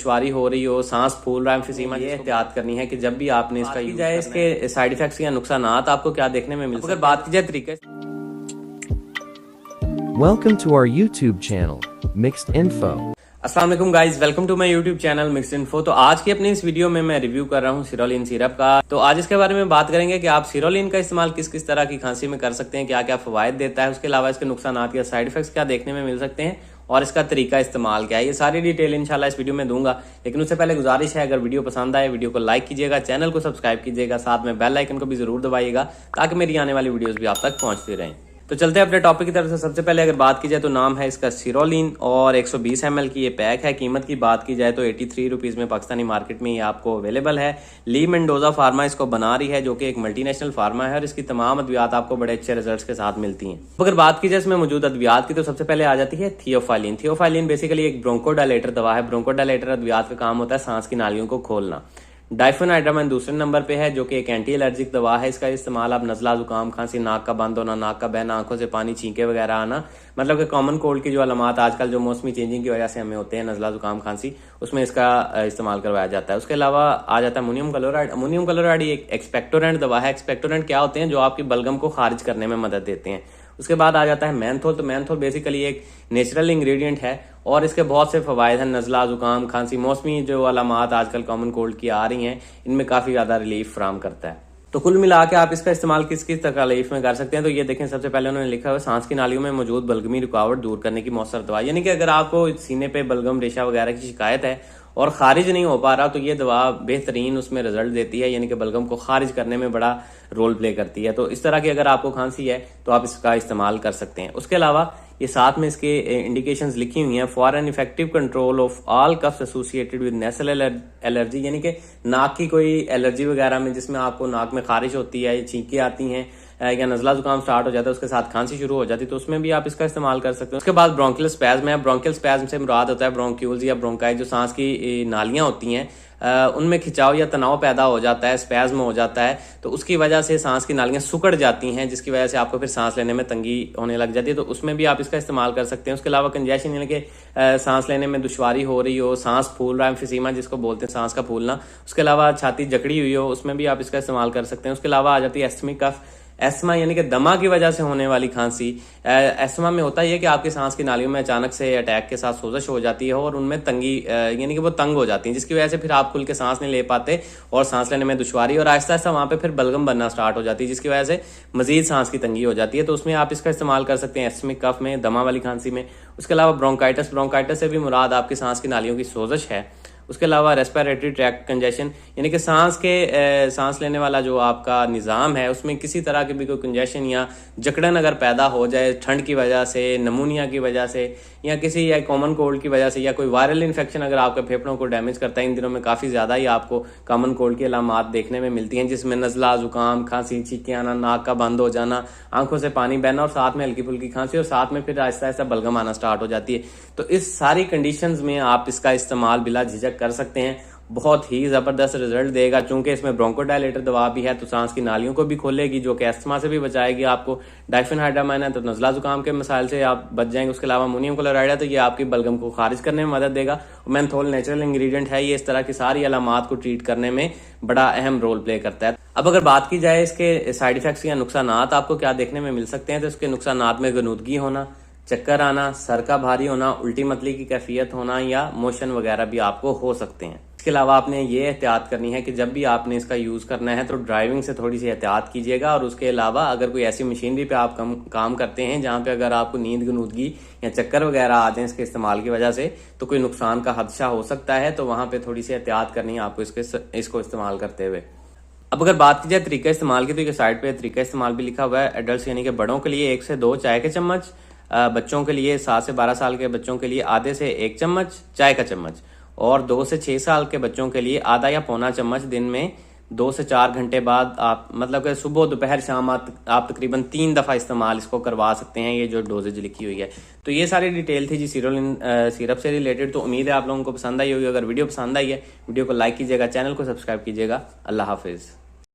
दुश्वारी हो रही हो, सांस फूल रहा है, एम्फिसीमा, ये एहतियात करनी है कि जब भी आपने इसका यूज जाए इसके साइड इफेक्ट्स या नुकसान आपको क्या देखने में मिलते हैं। अगर बात की जाए तरीके Welcome to our YouTube channel, Mixed Info. अस्सलाम वालेकुम guys, welcome to my YouTube channel Mixed Info. तो आज की अपनी इस वीडियो में मैं रिव्यू कर रहा हूँ सिरोलिन सिरप का। तो आज इसके बारे में बात करेंगे कि आप सिरोलिन का इस्तेमाल किस किस तरह की खांसी में कर सकते हैं, क्या क्या फवायद देता है, उसके अलावा इसके नुकसान या साइड इफेक्ट्स क्या देखने में मिल सकते हैं और इसका तरीका इस्तेमाल क्या है। ये सारी डिटेल इंशाल्लाह इस वीडियो में दूंगा, लेकिन उससे पहले गुजारिश है अगर वीडियो पसंद आए वीडियो को लाइक कीजिएगा, चैनल को सब्सक्राइब कीजिएगा, साथ में बेल आइकन को भी जरूर दबाइएगा ताकि मेरी आने वाली वीडियोस भी आप तक पहुंचती रहें। तो चलते हैं अपने टॉपिक की तरफ से। सबसे पहले अगर बात की जाए तो नाम है इसका सिरोलिन और 120 ml की ये पैक है। कीमत की बात की जाए तो 83 रुपीज़ में पाकिस्तानी मार्केट में ये आपको अवेलेबल है। ली मेंडोजा फार्मा इसको बना रही है, जो कि एक मल्टीनेशनल फार्मा है और इसकी तमाम अद्वियात आपको बड़े अच्छे रिजल्ट्स के साथ मिलती हैं। अगर बात की जाए इसमें मौजूद अद्वियात की तो सबसे पहले आ जाती है थियोफाइलिन। थियोफाइलिन बेसिकली एक ब्रोंकोडायलेटर दवा है। ब्रोंकोडायलेटर अद्वियात का काम होता है सांस की नालियों को खोलना। डाइफेनाइड्रामाइन दूसरे नंबर पे है, जो कि एक एंटी एलर्जिक दवा है। इसका इस्तेमाल आप नजला जुकाम, खांसी, नाक का बंद होना, नाक का बहना, आंखों से पानी, छींके वगैरह आना, मतलब कि कॉमन कोल्ड की जो अलामात आजकल जो मौसमी चेंजिंग की वजह से हमें होते हैं, नजला जुकाम, खांसी, उसमें इसका इस्तेमाल करवाया जाता है। उसके अलावा आ जाता है अमोनियम क्लोराइड। अमोनियम क्लोराइड एक एक्सपेक्टोरेंट दवा है। एक्सपेक्टोरेंट क्या होते हैं? जो आपकी बलगम को खारिज करने में मदद देते हैं। उसके बाद आ जाता है मैंथोल। तो मैंथोल बेसिकली एक नेचुरल इंग्रेडिएंट है और इसके बहुत से फवायद हैं। नज़ला, जुकाम, खांसी, मौसमी जो अलामात आजकल कॉमन कोल्ड की आ रही हैं, इनमें काफ़ी ज़्यादा रिलीफ फराहम करता है। तो कुल मिला के आप इसका इस्तेमाल किस किस तकलीफ में कर सकते हैं। तो ये देखें, सबसे पहले उन्होंने लिखा हुआ सांस की नालियों में मौजूद बलगमी रुकावट दूर करने की मौसर दवा। यानी कि अगर आपको सीने पे बलगम, रेशा वगैरह की शिकायत है और खारिज नहीं हो पा रहा, तो ये दवा बेहतरीन उसमें रिजल्ट देती है, यानी कि बलगम को खारिज करने में बड़ा रोल प्ले करती है। तो इस तरह की अगर आपको खांसी है तो आप इसका इस्तेमाल कर सकते हैं। उसके अलावा ये साथ में इसके इंडिकेशंस लिखी हुई हैं। For an effective control of all coughs associated with nasal allergy, यानी कि नाक की कोई एलर्जी वगैरह में जिसमें आपको नाक में खारिश होती है, छींकें आती हैं या नजला जुकाम स्टार्ट हो जाता है, उसके साथ खांसी शुरू हो जाती है, तो उसमें भी आप इसका इस्तेमाल कर सकते हैं। उसके बाद ब्रोंकियल स्पैज्म है। ब्रोंकियल स्पैज्म से मुराद होता है ब्रोंक्यूल्स या ब्रोंकाई, जो सांस की नालियां होती हैं, उनमें खिंचाव या तनाव पैदा हो जाता है, स्पैज्म हो जाता है, तो उसकी वजह से सांस की नालियां सुकड़ जाती हैं, जिसकी वजह से आपको फिर सांस लेने में तंगी होने लग जाती है। तो उसमें भी आप इसका इस्तेमाल कर सकते हैं। उसके अलावा कंजेशन, यानी कि सांस लेने में दुश्वारी हो रही हो, सांस फूल रहा है, एम्फिसीमा जिसको बोलते हैं, सांस का फूलना, उसके अलावा छाती जकड़ी हुई हो, उसमें भी आप इसका इस्तेमाल कर सकते हैं। उसके अलावा आ जाती है एस्थमिक कफ। एस्थमा यानी कि दमा की वजह से होने वाली खांसी। एस्थमा में होता है कि आपकी सांस की नालियों में अचानक से अटैक के साथ सोजश हो जाती है और उनमें तंगी यानी कि वो तंग हो जाती है, जिसकी वजह से फिर आप खुल के सांस नहीं ले पाते और सांस लेने में दुश्वारी, और आहिस्ता आहिस्ता वहां पे फिर बलगम बनना स्टार्ट हो जाती है, जिसकी वजह से मजीद सांस की तंगी हो जाती है। तो उसमें आप इसका इस्तेमाल कर सकते हैं एस्थमिक कफ में, दमा वाली खांसी में। उसके अलावा ब्रोंकाइटिस। ब्रोंकाइटिस से भी मुराद आपकी सांस की नालियों की सोजश है। उसके अलावा रेस्पिरेटरी ट्रैक्ट कंजेशन, यानी कि सांस लेने वाला जो आपका निज़ाम है उसमें किसी तरह की भी कोई कंजेशन या जकड़न अगर पैदा हो जाए ठंड की वजह से, नमूनिया की वजह से, या किसी या कॉमन कोल्ड की वजह से, या कोई वायरल इन्फेक्शन अगर आपके फेफड़ों को डैमेज करता है, इन दिनों में काफ़ी ज़्यादा ही आपको कॉमन कोल्ड की अलामात देखने में मिलती हैं, जिसमें नज़ला, जुकाम, खांसी, छींकें आना, नाक का बंद हो जाना, आंखों से पानी बहना और साथ में हल्की फुल्की खांसी और साथ में फिर आहिस्ता आहिस्ता बलगम आना स्टार्ट हो जाती है। तो इस सारी कंडीशंस में आप इसका इस्तेमाल बिला झिझक कर सकते हैं। बहुत ही जबरदस्त रिजल्ट देगा। चूंकि इसमें ब्रोंकोडायलेटर दवा भी है तो सांस की नालियों को भी खोलेगी, जो कि अस्थमा से भी बचाएगी आपको। डाइफेनाइड्रामाइन है तो नज़ला जुकाम के मसाइल से आप बच जाएंगे। उसके अलावा अमोनियम क्लोराइड है तो ये आपकी बलगम को खारिज करने में मदद देगा। मैंथोल नेचुरल इंग्रेडिएंट है, ये इस तरह की सारी अलामात को ट्रीट करने में बड़ा अहम रोल प्ले करता है। अब अगर बात की जाए इसके साइड इफेक्ट्स या नुकसान आपको क्या देखने में मिल सकते हैं, तो इसके नुकसान में गनुदगी होना, चक्कर आना, सर का भारी होना, उल्टी मतली की कैफियत होना या मोशन वगैरह भी आपको हो सकते हैं। इसके अलावा आपने ये एहतियात करनी है कि जब भी आपने इसका यूज करना है तो ड्राइविंग से थोड़ी सी एहतियात कीजिएगा। और उसके अलावा अगर कोई ऐसी मशीनरी पे आप काम करते हैं जहां पे अगर आपको नींद, गनुदगी या चक्कर वगैरह आते हैं इसके इस्तेमाल की वजह से, तो कोई नुकसान का खदशा हो सकता है, तो वहां पे थोड़ी सी एहतियात करनी है आपको इसको इस्तेमाल करते हुए। अब अगर बात की जाए तरीका इस्तेमाल की, तो ये साइड पे तरीका इस्तेमाल भी लिखा हुआ है। एडल्ट यानी कि बड़ों के लिए 1 से 2 चाय के चम्मच, बच्चों के लिए 7 से 12 साल के बच्चों के लिए आधे से 1 चम्मच चाय का चम्मच, और 2 से 6 साल के बच्चों के लिए आधा या पौना चम्मच दिन में 2 से 4 घंटे बाद आप, मतलब कि सुबह, दोपहर, शाम आप तकरीबन 3 दफा इस्तेमाल इसको करवा सकते हैं, ये जो डोजेज लिखी हुई है। तो ये सारी डिटेल थी जी सिरोलिन सिरप से रिलेटेड। तो उम्मीद है आप लोगों को पसंद आई होगी। अगर वीडियो पसंद आई है वीडियो को लाइक कीजिएगा, चैनल को सब्सक्राइब कीजिएगा। अल्लाह हाफिज।